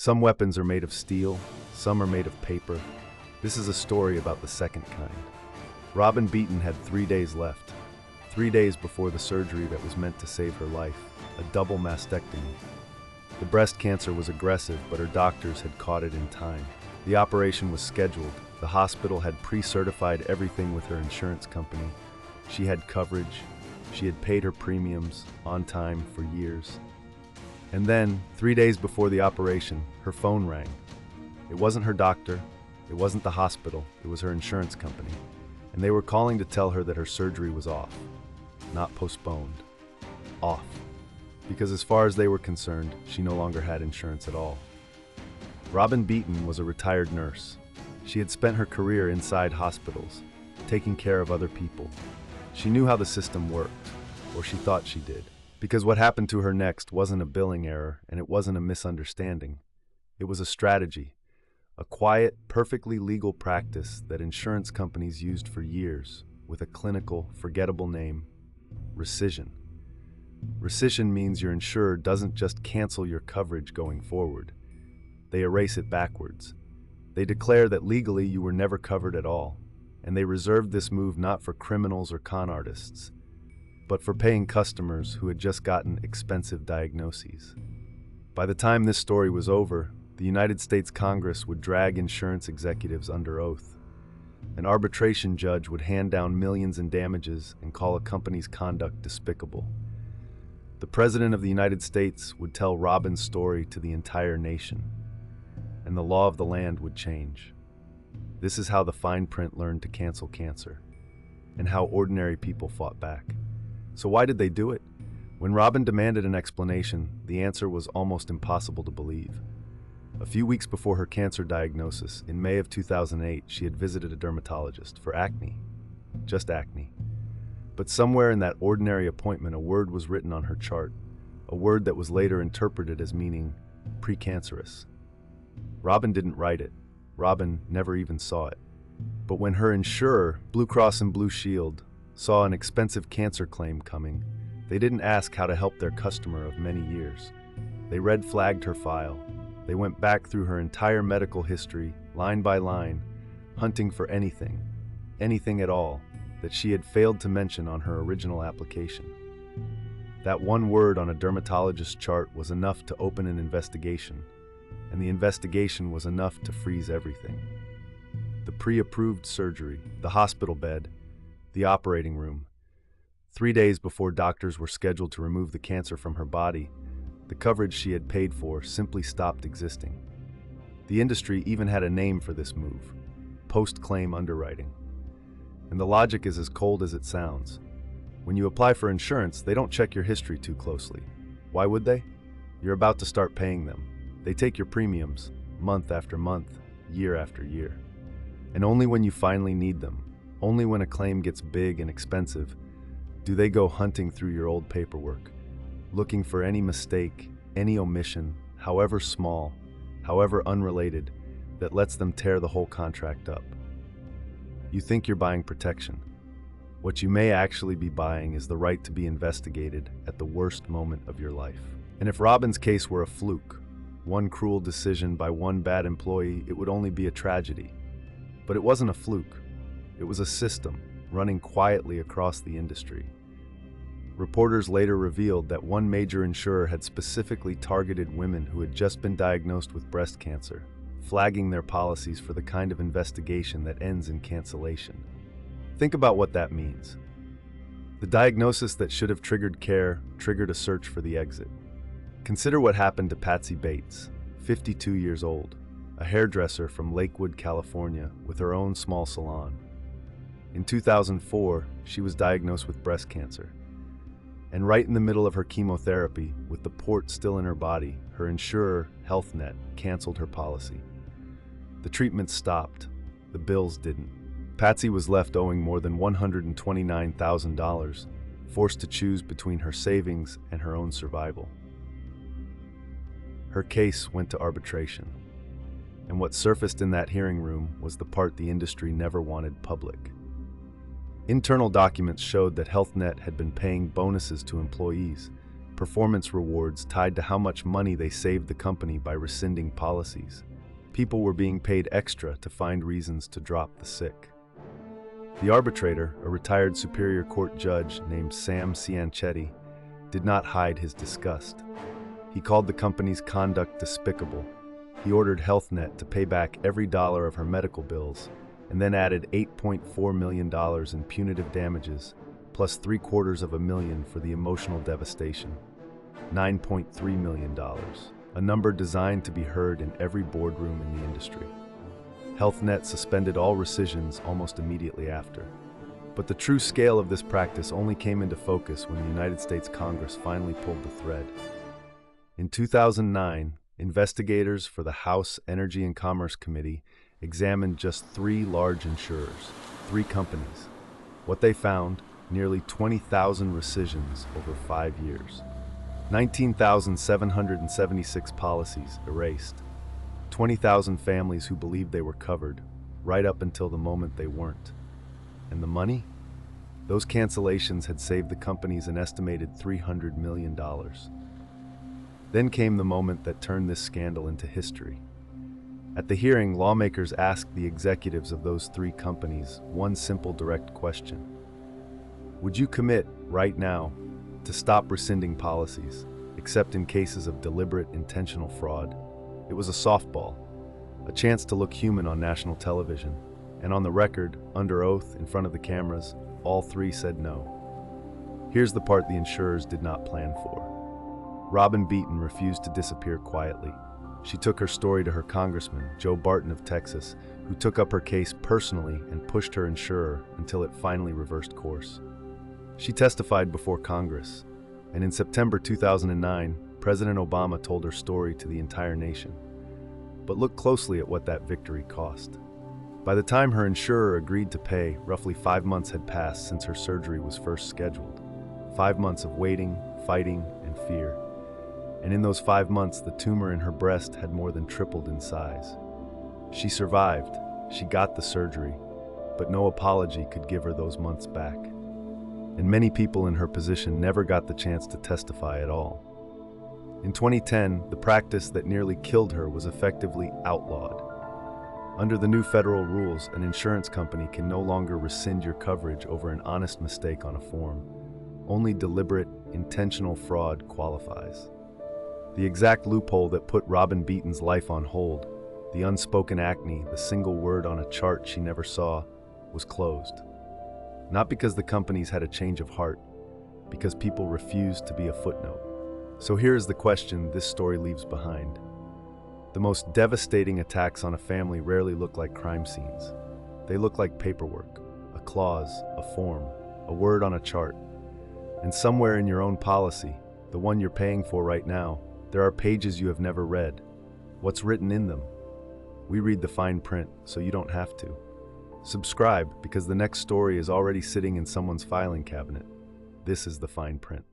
Some weapons are made of steel, some are made of paper. This is a story about the second kind. Robin Beaton had 3 days left. 3 days before the surgery that was meant to save her life, a double mastectomy. The breast cancer was aggressive, but her doctors had caught it in time. The operation was scheduled. The hospital had pre-certified everything with her insurance company. She had coverage. She had paid her premiums on time for years. And then, 3 days before the operation, her phone rang. It wasn't her doctor. It wasn't the hospital. It was her insurance company. And they were calling to tell her that her surgery was off. Not postponed. Off. Because as far as they were concerned, she no longer had insurance at all. Robin Beaton was a retired nurse. She had spent her career inside hospitals, taking care of other people. She knew how the system worked, or she thought she did. Because what happened to her next wasn't a billing error, and it wasn't a misunderstanding. It was a strategy. A quiet, perfectly legal practice that insurance companies used for years, with a clinical, forgettable name: rescission. Rescission means your insurer doesn't just cancel your coverage going forward. They erase it backwards. They declare that legally you were never covered at all, and they reserved this move not for criminals or con artists, but for paying customers who had just gotten expensive diagnoses. By the time this story was over, the United States Congress would drag insurance executives under oath. An arbitration judge would hand down millions in damages and call a company's conduct despicable. The President of the United States would tell Robin's story to the entire nation, and the law of the land would change. This is how the fine print learned to cancel cancer, and how ordinary people fought back. So why did they do it? When Robin demanded an explanation, the answer was almost impossible to believe. A few weeks before her cancer diagnosis, in May of 2008, she had visited a dermatologist for acne. Just acne. But somewhere in that ordinary appointment, a word was written on her chart, a word that was later interpreted as meaning precancerous. Robin didn't write it. Robin never even saw it. But when her insurer, Blue Cross and Blue Shield, saw an expensive cancer claim coming, they didn't ask how to help their customer of many years. They red flagged her file. They went back through her entire medical history, line by line, hunting for anything at all, that she had failed to mention on her original application. That one word on a dermatologist's chart was enough to open an investigation, and the investigation was enough to freeze everything. The pre-approved surgery, the hospital bed, the operating room. 3 days before doctors were scheduled to remove the cancer from her body, the coverage she had paid for simply stopped existing. The industry even had a name for this move: post-claim underwriting. And the logic is as cold as it sounds. When you apply for insurance, they don't check your history too closely. Why would they? You're about to start paying them. They take your premiums, month after month, year after year. And only when you finally need them, only when a claim gets big and expensive, do they go hunting through your old paperwork, looking for any mistake, any omission, however small, however unrelated, that lets them tear the whole contract up. You think you're buying protection. What you may actually be buying is the right to be investigated at the worst moment of your life. And if Robin's case were a fluke, one cruel decision by one bad employee, it would only be a tragedy. But it wasn't a fluke. It was a system running quietly across the industry. Reporters later revealed that one major insurer had specifically targeted women who had just been diagnosed with breast cancer, flagging their policies for the kind of investigation that ends in cancellation. Think about what that means. The diagnosis that should have triggered care triggered a search for the exit. Consider what happened to Patsy Bates, 52 years old, a hairdresser from Lakewood, California, with her own small salon. In 2004, she was diagnosed with breast cancer. And right in the middle of her chemotherapy, with the port still in her body, her insurer, HealthNet, canceled her policy. The treatment stopped. The bills didn't. Patsy was left owing more than $129,000, forced to choose between her savings and her own survival. Her case went to arbitration. And what surfaced in that hearing room was the part the industry never wanted public. Internal documents showed that HealthNet had been paying bonuses to employees, performance rewards tied to how much money they saved the company by rescinding policies. People were being paid extra to find reasons to drop the sick. The arbitrator, a retired Superior Court judge named Sam Ciancetti, did not hide his disgust. He called the company's conduct despicable. He ordered HealthNet to pay back every dollar of her medical bills, and then added $8.4 million in punitive damages, plus $750,000 for the emotional devastation. $9.3 million, a number designed to be heard in every boardroom in the industry. HealthNet suspended all rescissions almost immediately after. But the true scale of this practice only came into focus when the United States Congress finally pulled the thread. In 2009, investigators for the House Energy and Commerce Committee examined just 3 large insurers, 3 companies. What they found: nearly 20,000 rescissions over 5 years. 19,776 policies erased. 20,000 families who believed they were covered, right up until the moment they weren't. And the money? Those cancellations had saved the companies an estimated $300 million. Then came the moment that turned this scandal into history. At the hearing, lawmakers asked the executives of those 3 companies one simple, direct question. Would you commit, right now, to stop rescinding policies, except in cases of deliberate, intentional fraud? It was a softball, a chance to look human on national television, and on the record, under oath, in front of the cameras, all 3 said no. Here's the part the insurers did not plan for. Robin Beaton refused to disappear quietly. She took her story to her congressman, Joe Barton of Texas, who took up her case personally and pushed her insurer until it finally reversed course. She testified before Congress, and in September 2009, President Obama told her story to the entire nation. But look closely at what that victory cost. By the time her insurer agreed to pay, roughly 5 months had passed since her surgery was first scheduled. 5 months of waiting, fighting, and fear. And in those 5 months, the tumor in her breast had more than tripled in size. She survived, she got the surgery, but no apology could give her those months back. And many people in her position never got the chance to testify at all. In 2010, the practice that nearly killed her was effectively outlawed. Under the new federal rules, an insurance company can no longer rescind your coverage over an honest mistake on a form. Only deliberate, intentional fraud qualifies. The exact loophole that put Robin Beaton's life on hold, the unspoken acne, the single word on a chart she never saw, was closed. Not because the companies had a change of heart, because people refused to be a footnote. So here is the question this story leaves behind. The most devastating attacks on a family rarely look like crime scenes. They look like paperwork, a clause, a form, a word on a chart. And somewhere in your own policy, the one you're paying for right now, there are pages you have never read. What's written in them? We read the fine print, so you don't have to. Subscribe, because the next story is already sitting in someone's filing cabinet. This is the fine print.